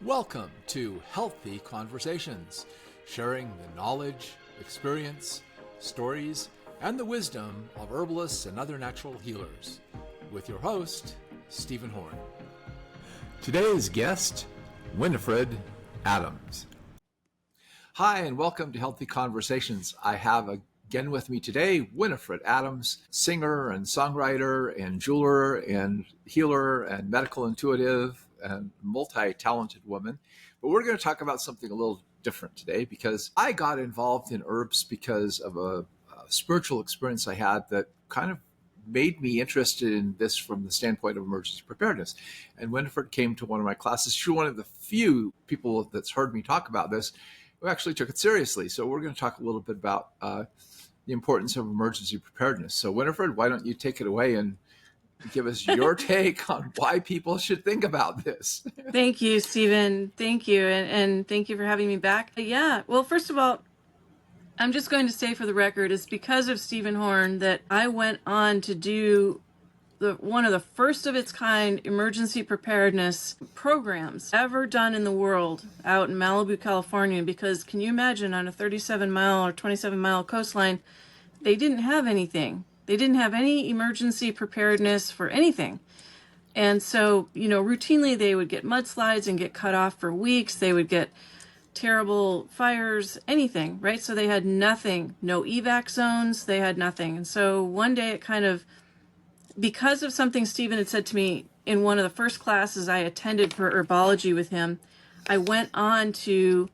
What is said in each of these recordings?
Welcome to Healthy Conversations, sharing the knowledge, experience, stories, and the wisdom of herbalists and other natural healers, with your host, Stephen Horn. Today's guest, Winifred Adams. Hi, and welcome to Healthy Conversations. I have again with me today, Winifred Adams, singer and songwriter and jeweler and healer and medical intuitive and multi-talented woman. But we're going to talk about something a little different today because I got involved in herbs because of a spiritual experience I had that kind of made me interested in this from the standpoint of emergency preparedness. And Winifred came to one of my classes. She was one of the few people that's heard me talk about this who actually took it seriously. So we're going to talk a little bit about the importance of emergency preparedness. So Winifred, why don't you take it away and give us your take on why people should think about this. Thank you, Stephen. Thank you. And thank you for having me back. Yeah. Well, first of all, I'm just going to say for the record, it's because of Stephen Horn that I went on to do one of the first of its kind emergency preparedness programs ever done in the world out in Malibu, California. Because can you imagine, on a 37-mile or 27-mile coastline, they didn't have anything. They didn't have any emergency preparedness for anything. And so, routinely they would get mudslides and get cut off for weeks. They would get terrible fires, anything, right? So they had nothing, no evac zones, they had nothing. And so one day it kind of, because of something Stephen had said to me in one of the first classes I attended for herbology with him, I went on to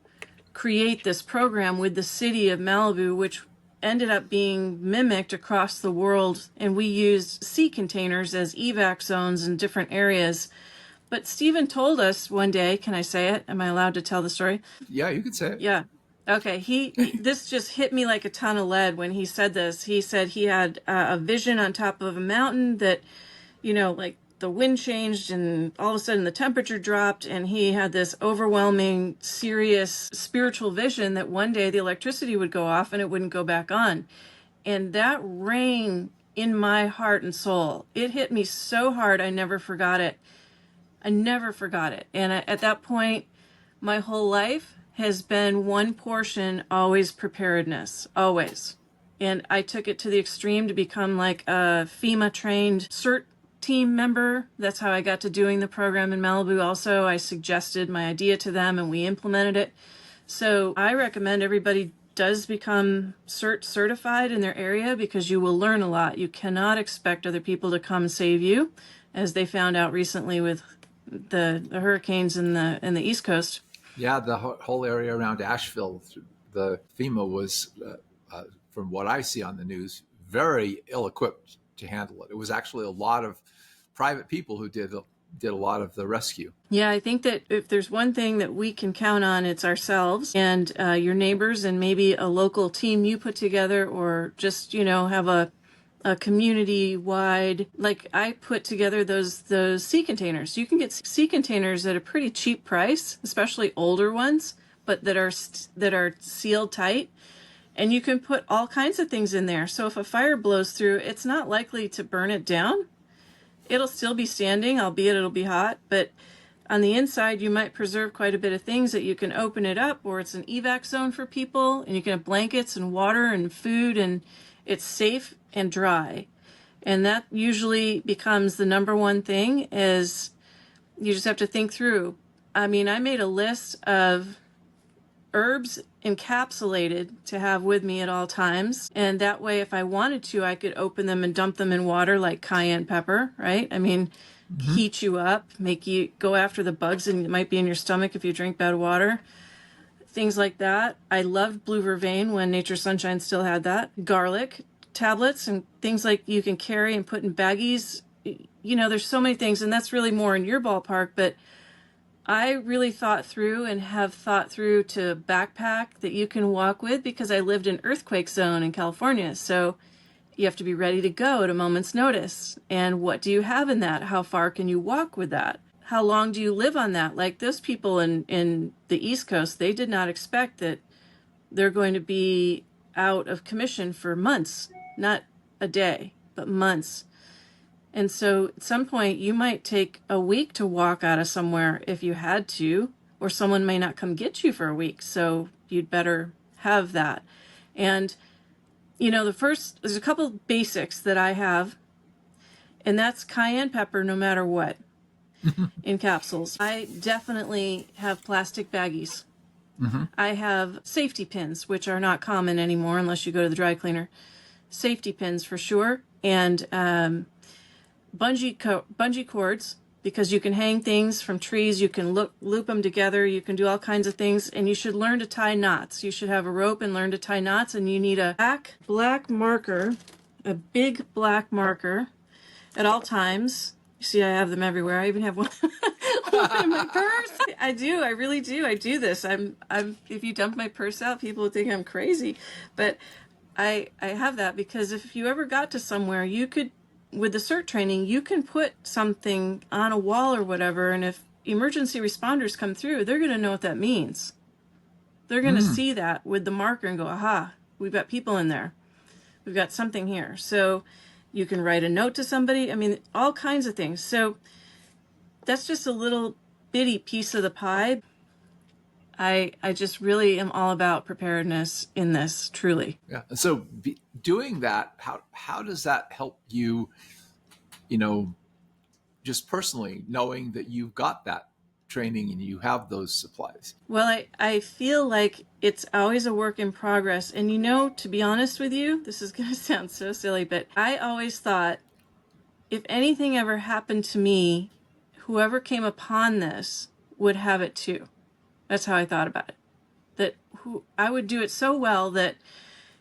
create this program with the city of Malibu, which ended up being mimicked across the world, and we used sea containers as evac zones in different areas. But Stephen told us one day, can I say it? Am I allowed to tell the story? Yeah, you can say it. Yeah. Okay. This just hit me like a ton of lead when he said this. He said he had a vision on top of a mountain that, like the wind changed and all of a sudden the temperature dropped, and he had this overwhelming, serious spiritual vision that one day the electricity would go off and it wouldn't go back on. And that rang in my heart and soul. It hit me so hard, I never forgot it. And at that point, my whole life has been one portion, always preparedness, always. And I took it to the extreme to become like a FEMA trained CERT team member. That's how I got to doing the program in Malibu. Also, I suggested my idea to them and we implemented it. So I recommend everybody does become CERT certified in their area because you will learn a lot. You cannot expect other people to come save you, as they found out recently with the hurricanes in the East Coast. Yeah, the whole area around Asheville, the FEMA was, from what I see on the news, very ill-equipped to handle it. It was actually a lot of private people who did a lot of the rescue. Yeah, I think that if there's one thing that we can count on, it's ourselves and your neighbors and maybe a local team you put together, or just, have a community-wide, like I put together those sea containers. You can get sea containers at a pretty cheap price, especially older ones, but that are sealed tight. And you can put all kinds of things in there. So if a fire blows through, it's not likely to burn it down. It'll still be standing, albeit it'll be hot. But on the inside, you might preserve quite a bit of things that you can open it up, or it's an evac zone for people. And you can have blankets and water and food, and it's safe and dry. And that usually becomes the number one thing. Is you just have to think through. I mean, I made a list of herbs encapsulated to have with me at all times. And that way, if I wanted to, I could open them and dump them in water like cayenne pepper, right? I mean, heat you up, make you go after the bugs and it might be in your stomach if you drink bad water. Things like that. I loved blue vervain when Nature's Sunshine still had that. Garlic tablets and things like you can carry and put in baggies. There's so many things, and that's really more in your ballpark, but I really thought through and have thought through to backpack that you can walk with, because I lived in earthquake zone in California. So you have to be ready to go at a moment's notice. And what do you have in that? How far can you walk with that? How long do you live on that? Like those people in the East Coast, they did not expect that they're going to be out of commission for months, not a day, but months. And so at some point you might take a week to walk out of somewhere if you had to, or someone may not come get you for a week. So you'd better have that. And, there's a couple basics that I have, and that's cayenne pepper no matter what in capsules. I definitely have plastic baggies. Mm-hmm. I have safety pins, which are not common anymore unless you go to the dry cleaner. Safety pins for sure. And bungee cords, because you can hang things from trees, you can loop them together, you can do all kinds of things, and you should learn to tie knots. You should have a rope and learn to tie knots, and you need a black marker, a big black marker at all times. You see, I have them everywhere. I even have one, one in my purse. I do. I really do. I do this. If you dump my purse out, people would think I'm crazy, but I have that because if you ever got to somewhere, you could, with the CERT training, you can put something on a wall or whatever, and if emergency responders come through, they're going to know what that means. They're going to see that with the marker and go, aha, we've got people in there. We've got something here. So you can write a note to somebody. I mean, all kinds of things. So that's just a little bitty piece of the pie. I just really am all about preparedness in this, truly. Yeah. And so doing that, how does that help you, just personally knowing that you've got that training and you have those supplies? Well, I feel like it's always a work in progress. And to be honest with you, this is going to sound so silly, but I always thought if anything ever happened to me, whoever came upon this would have it too. That's how I thought about it. That I would do it so well that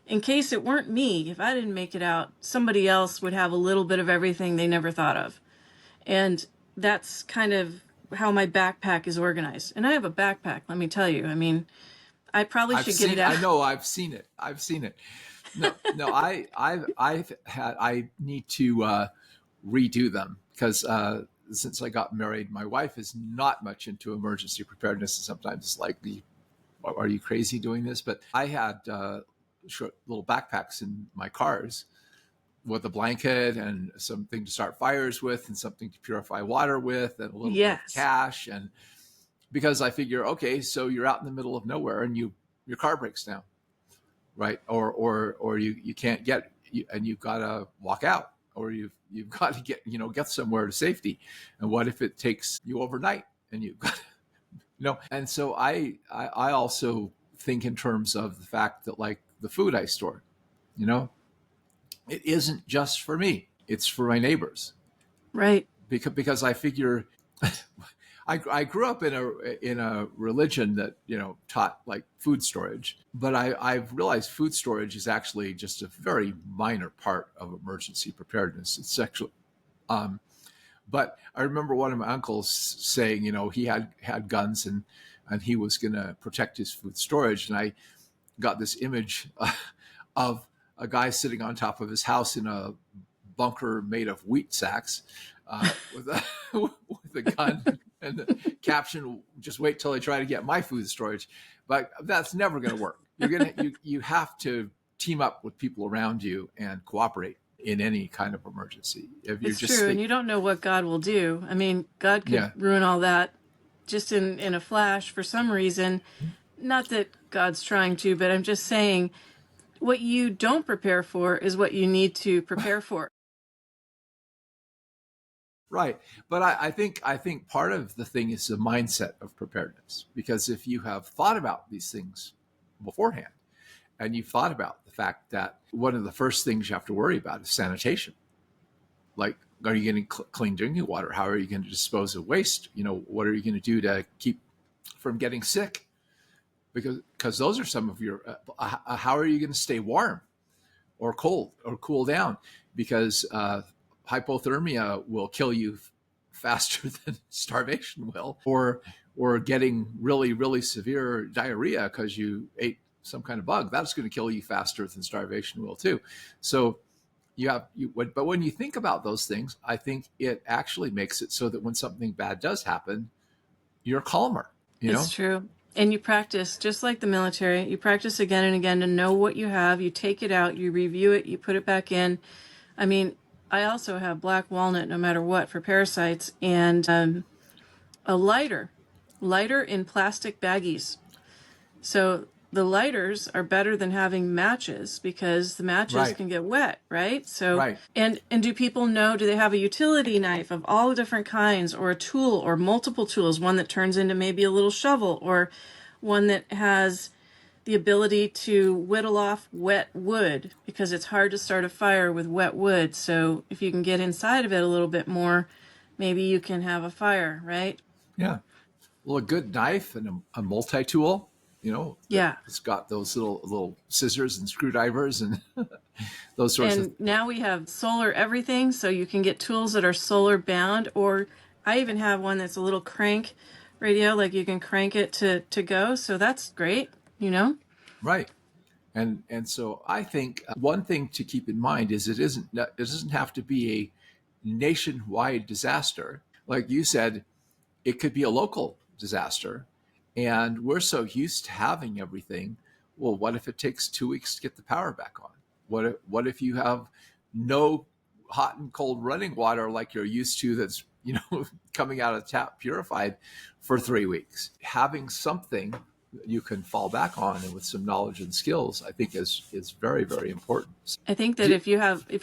in case it weren't me, if I didn't make it out, somebody else would have a little bit of everything they never thought of. And that's kind of how my backpack is organized. And I have a backpack, let me tell you. I mean, I probably should get it out. I know, I've seen it. No, I need to redo them because since I got married, my wife is not much into emergency preparedness. And sometimes it's like, are you crazy doing this? But I had short little backpacks in my cars with a blanket and something to start fires with and something to purify water with and a little bit of cash. And because I figure, okay, so you're out in the middle of nowhere and your car breaks down, right? Or you can't get, and you've got to walk out, or you've got to get somewhere to safety. And what if it takes you overnight and you've got, and so I also think in terms of the fact that like the food I store, it isn't just for me, it's for my neighbors. Right. Because I figure I grew up in a religion that, taught like food storage, but I've realized food storage is actually just a very minor part of emergency preparedness. It's actually, but I remember one of my uncles saying, he had guns and he was going to protect his food storage. And I got this image of a guy sitting on top of his house in a bunker made of wheat sacks with a gun and the caption, "Just wait till I try to get my food storage." But that's never going to work. You have to team up with people around you and cooperate in any kind of emergency. If you're it's true, and you don't know what God will do. I mean, God could ruin all that just in a flash for some reason. Not that God's trying to, but I'm just saying what you don't prepare for is what you need to prepare for. Right. But I think part of the thing is the mindset of preparedness, because if you have thought about these things beforehand and you've thought about the fact that one of the first things you have to worry about is sanitation. Like, are you getting clean drinking water? How are you going to dispose of waste? What are you going to do to keep from getting sick? Because those are some of your, how are you going to stay warm or cold or cool down? Because hypothermia will kill you faster than starvation will, or getting really, really severe diarrhea because you ate some kind of bug. That's going to kill you faster than starvation will too. So but when you think about those things, I think it actually makes it so that when something bad does happen, you're calmer. It's true. And you practice, just like the military, you practice again and again to know what you have. You take it out, you review it, you put it back in. I mean, I also have black walnut no matter what for parasites, and a lighter. lighter in plastic baggies. So the lighters are better than having matches because the matches Right. can get wet, right? So Right. and do people know, do they have a utility knife of all different kinds, or a tool, or multiple tools, one that turns into maybe a little shovel, or one that has the ability to whittle off wet wood, because it's hard to start a fire with wet wood. So if you can get inside of it a little bit more, maybe you can have a fire, right? Yeah. Well, a good knife and a multi-tool, that Yeah. it's got those little scissors and screwdrivers and those sorts of. And now we have solar everything, so you can get tools that are solar bound, or I even have one that's a little crank radio, like you can crank it to go. So that's great, you know? Right. And so I think one thing to keep in mind is it doesn't have to be a nationwide disaster. Like you said, it could be a local disaster. And we're so used to having everything. Well, what if it takes 2 weeks to get the power back on? What if you have no hot and cold running water like you're used to, that's coming out of the tap purified for 3 weeks? Having something you can fall back on, and with some knowledge and skills, I think is very, very important. I think that if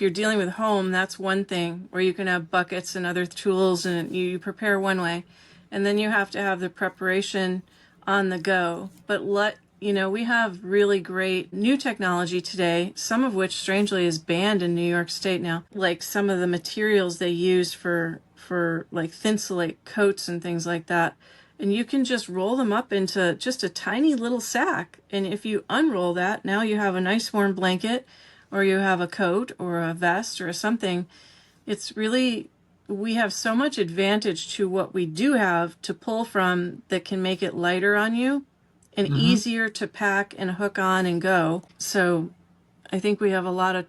you're dealing with home, that's one thing where you can have buckets and other tools, and you prepare one way, and then you have to have the preparation on the go. But we have really great new technology today, some of which strangely is banned in New York State now, like some of the materials they use for like thinsulate coats and things like that. And you can just roll them up into just a tiny little sack. And if you unroll that, now you have a nice warm blanket, or you have a coat or a vest or something. It's really, we have so much advantage to what we do have to pull from that can make it lighter on you and Mm-hmm. easier to pack and hook on and go. So I think we have a lot of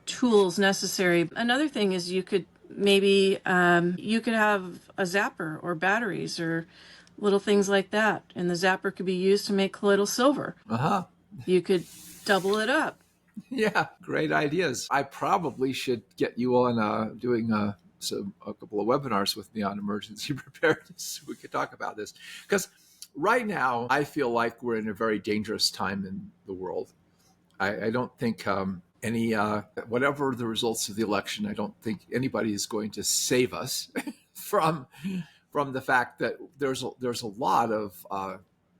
tools necessary. Another thing is you could maybe you could have a zapper or batteries or little things like that, and the zapper could be used to make colloidal silver. Uh-huh. You could double it up. Yeah, great ideas. I probably should get you on doing a couple of webinars with me on emergency preparedness. We could talk about this, because right now I feel like we're in a very dangerous time in the world. I don't think any whatever the results of the election, I don't think anybody is going to save us from the fact that there's a lot of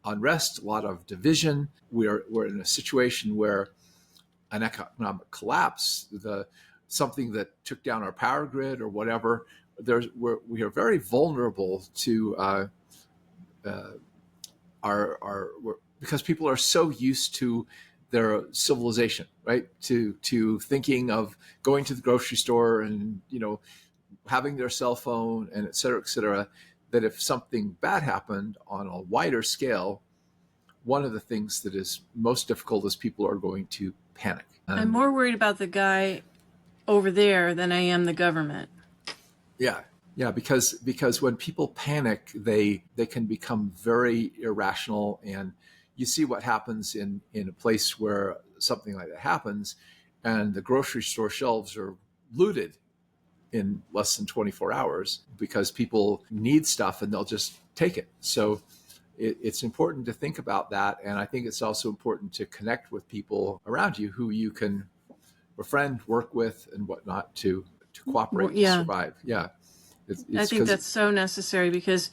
unrest, a lot of division. We're in a situation where an economic collapse, something that took down our power grid or whatever. We are very vulnerable to because people are so used to their civilization, right? To thinking of going to the grocery store and having their cell phone and et cetera, that if something bad happened on a wider scale, one of the things that is most difficult is people are going to panic. I'm more worried about the guy over there than I am the government. Yeah, because when people panic, they can become very irrational, and you see what happens in a place where something like that happens, and the grocery store shelves are looted in less than 24 hours because people need stuff and they'll just take it. So it's important to think about that, and I think it's also important to connect with people around you who you can befriend, work with, and whatnot to cooperate, to Yeah, survive. Yeah. I think that's so necessary because,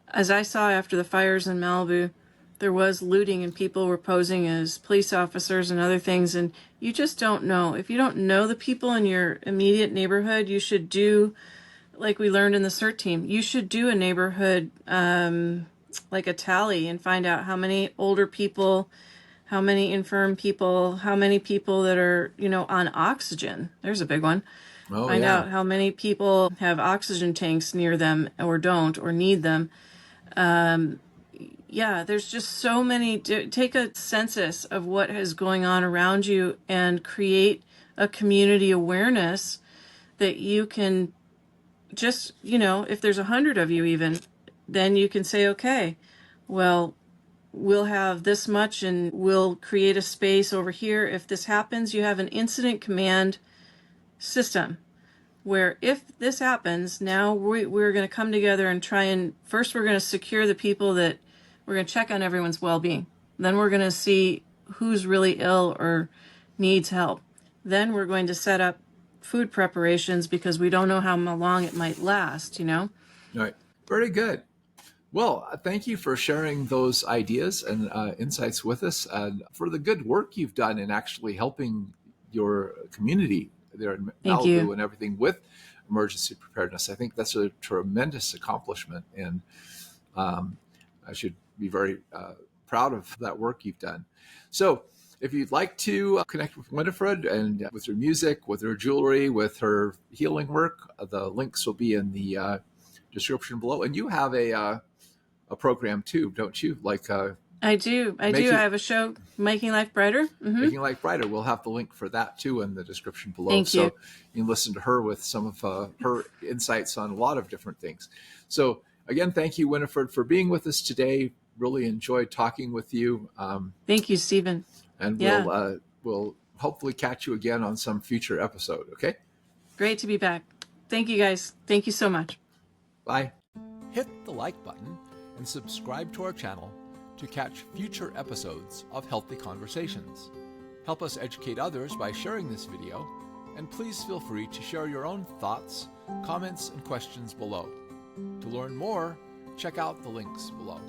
as I saw after the fires in Malibu, there was looting and people were posing as police officers and other things. And you just don't know. If you don't know the people in your immediate neighborhood, you should do, like we learned in the CERT team, you should do a neighborhood, like a tally, and find out how many older people, how many infirm people, how many people that are, on oxygen. There's a big one. Find out how many people have oxygen tanks near them or don't or need them. Yeah, there's just so many. Take a census of what is going on around you and create a community awareness that you can just, if there's 100 of you even, then you can say, okay, well, we'll have this much and we'll create a space over here. If this happens, you have an incident command system where if this happens, now we're going to come together and try and first we're going to secure the people that we're going to check on everyone's well-being. Then we're going to see who's really ill or needs help. Then we're going to set up food preparations because we don't know how long it might last, All right. Very good. Well, thank you for sharing those ideas and insights with us, and for the good work you've done in actually helping your community there in Thank Malibu you. and everything with emergency preparedness. I think that's a tremendous accomplishment, and I should be very proud of that work you've done. So, if you'd like to connect with Winifred and with her music, with her jewelry, with her healing work, the links will be in the description below. And you have a program too, don't you? Like I do. I have a show, Making Life Brighter. Mm-hmm. Making Life Brighter. We'll have the link for that too in the description below. Thank you. So you can listen to her with some of her insights on a lot of different things. So again, thank you, Winifred, for being with us today. Really enjoyed talking with you. Thank you, Stephen. And we'll hopefully catch you again on some future episode. Okay? Great to be back. Thank you, guys. Thank you so much. Bye. Hit the like button and subscribe to our channel to catch future episodes of Healthy Conversations. Help us educate others by sharing this video, and please feel free to share your own thoughts, comments, and questions below. To learn more, check out the links below.